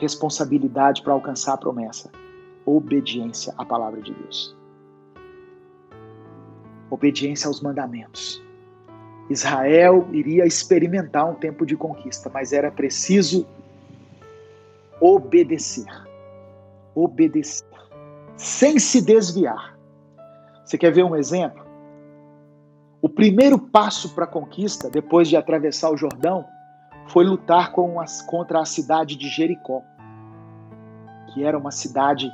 responsabilidade para alcançar a promessa: obediência à palavra de Deus. Obediência aos mandamentos. Israel iria experimentar um tempo de conquista, mas era preciso obedecer. Obedecer. Sem se desviar. Você quer ver um exemplo? O primeiro passo para a conquista, depois de atravessar o Jordão, foi lutar contra a cidade de Jericó, que era uma cidade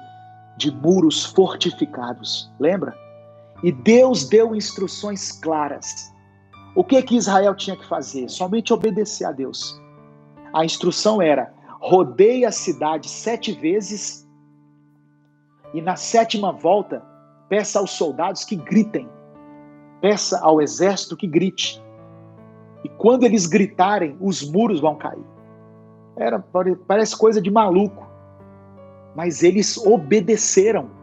de muros fortificados. Lembra? E Deus deu instruções claras. O que Israel tinha que fazer? Somente obedecer a Deus. A instrução era: rodeie a cidade 7 vezes e na 7ª volta, peça aos soldados que gritem. Peça ao exército que grite. E quando eles gritarem, os muros vão cair. Parece coisa de maluco. Mas eles obedeceram.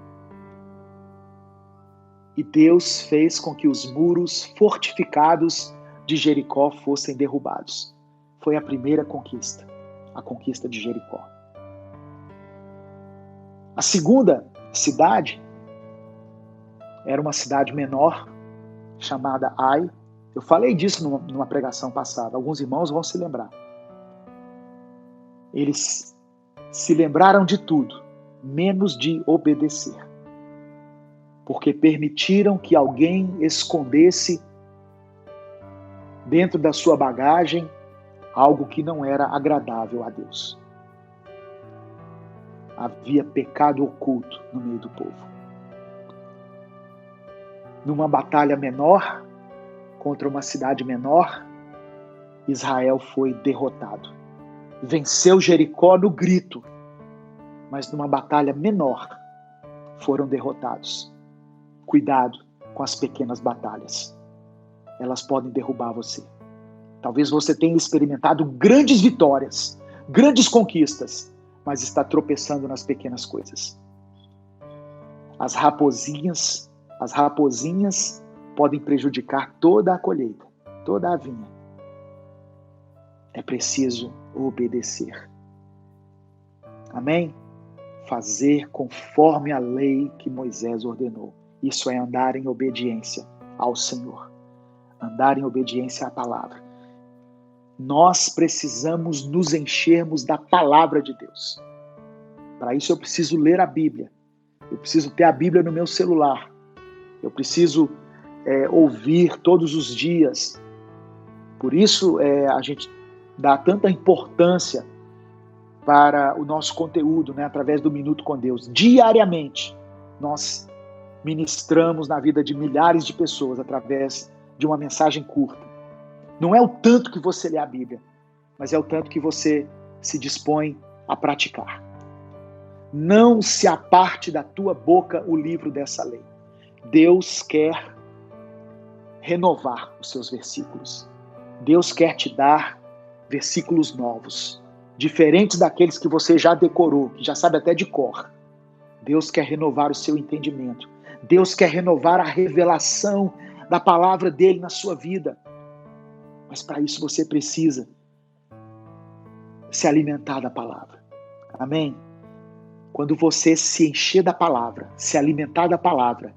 E Deus fez com que os muros fortificados de Jericó fossem derrubados. Foi a primeira conquista, a conquista de Jericó. A segunda cidade era uma cidade menor, chamada Ai. Eu falei disso numa pregação passada, alguns irmãos vão se lembrar. Eles se lembraram de tudo, menos de obedecer. Porque permitiram que alguém escondesse dentro da sua bagagem algo que não era agradável a Deus. Havia pecado oculto no meio do povo. Numa batalha menor, contra uma cidade menor, Israel foi derrotado. Venceu Jericó no grito, mas numa batalha menor foram derrotados. Cuidado com as pequenas batalhas. Elas podem derrubar você. Talvez você tenha experimentado grandes vitórias, grandes conquistas, mas está tropeçando nas pequenas coisas. As raposinhas podem prejudicar toda a colheita, toda a vinha. É preciso obedecer. Amém? Fazer conforme a lei que Moisés ordenou. Isso é andar em obediência ao Senhor. Andar em obediência à palavra. Nós precisamos nos enchermos da palavra de Deus. Para isso eu preciso ler a Bíblia. Eu preciso ter a Bíblia no meu celular. Eu preciso ouvir todos os dias. Por isso a gente dá tanta importância para o nosso conteúdo, né, através do Minuto com Deus. Diariamente, nós ministramos na vida de milhares de pessoas através de uma mensagem curta. Não é o tanto que você lê a Bíblia, mas é o tanto que você se dispõe a praticar. Não se aparte da tua boca o livro dessa lei. Deus quer renovar os seus versículos. Deus quer te dar versículos novos, diferentes daqueles que você já decorou, que já sabe até de cor. Deus quer renovar o seu entendimento. Deus quer renovar a revelação da palavra dele na sua vida. Mas para isso você precisa se alimentar da palavra. Amém? Quando você se encher da palavra, se alimentar da palavra,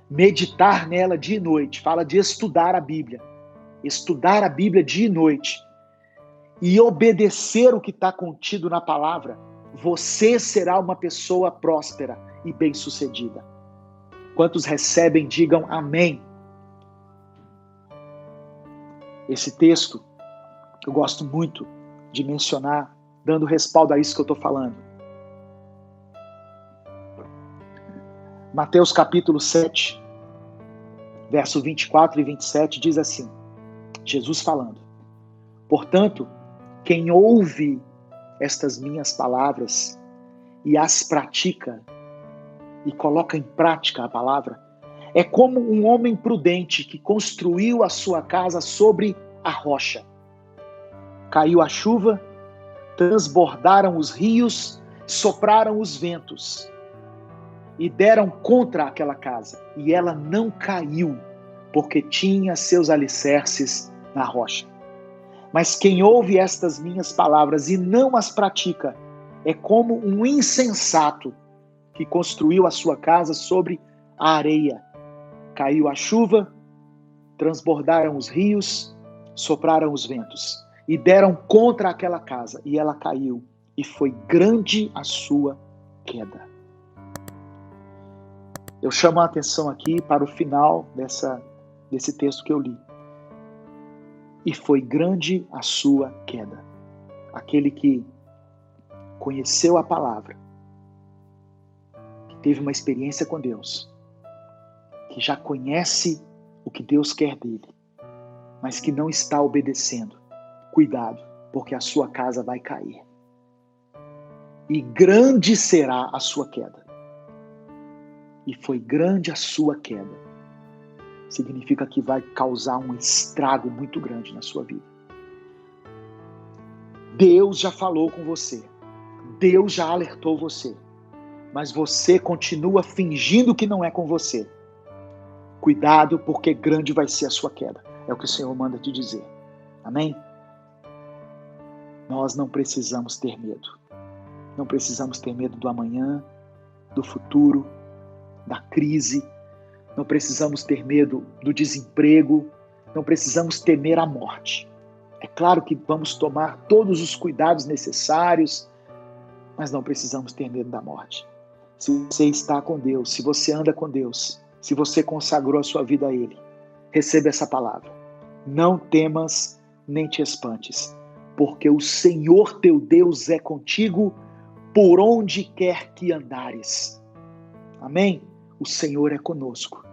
meditar nela dia e noite, fala de estudar a Bíblia dia e noite, e obedecer o que está contido na palavra, você será uma pessoa próspera e bem-sucedida. Quantos recebem, digam amém. Esse texto, eu gosto muito de mencionar, dando respaldo a isso que eu estou falando. Mateus capítulo 7, verso 24 e 27 diz assim, Jesus falando: portanto, quem ouve estas minhas palavras e as pratica, e coloca em prática a palavra, é como um homem prudente que construiu a sua casa sobre a rocha. Caiu a chuva, transbordaram os rios, sopraram os ventos e deram contra aquela casa. E ela não caiu, porque tinha seus alicerces na rocha. Mas quem ouve estas minhas palavras e não as pratica, é como um insensato que construiu a sua casa sobre a areia. Caiu a chuva, transbordaram os rios, sopraram os ventos e deram contra aquela casa, e ela caiu, e foi grande a sua queda. Eu chamo a atenção aqui para o final desse texto que eu li. E foi grande a sua queda. Aquele que conheceu a palavra, que teve uma experiência com Deus, que já conhece o que Deus quer dele, mas que não está obedecendo. Cuidado, porque a sua casa vai cair. E grande será a sua queda. E foi grande a sua queda. Significa que vai causar um estrago muito grande na sua vida. Deus já falou com você. Deus já alertou você. Mas você continua fingindo que não é com você. Cuidado, porque grande vai ser a sua queda. É o que o Senhor manda te dizer. Amém? Nós não precisamos ter medo. Não precisamos ter medo do amanhã, do futuro, da crise. Não precisamos ter medo do desemprego. Não precisamos temer a morte. É claro que vamos tomar todos os cuidados necessários, mas não precisamos ter medo da morte. Se você está com Deus, se você anda com Deus, se você consagrou a sua vida a Ele, receba essa palavra. Não temas nem te espantes, porque o Senhor teu Deus é contigo por onde quer que andares. Amém? O Senhor é conosco.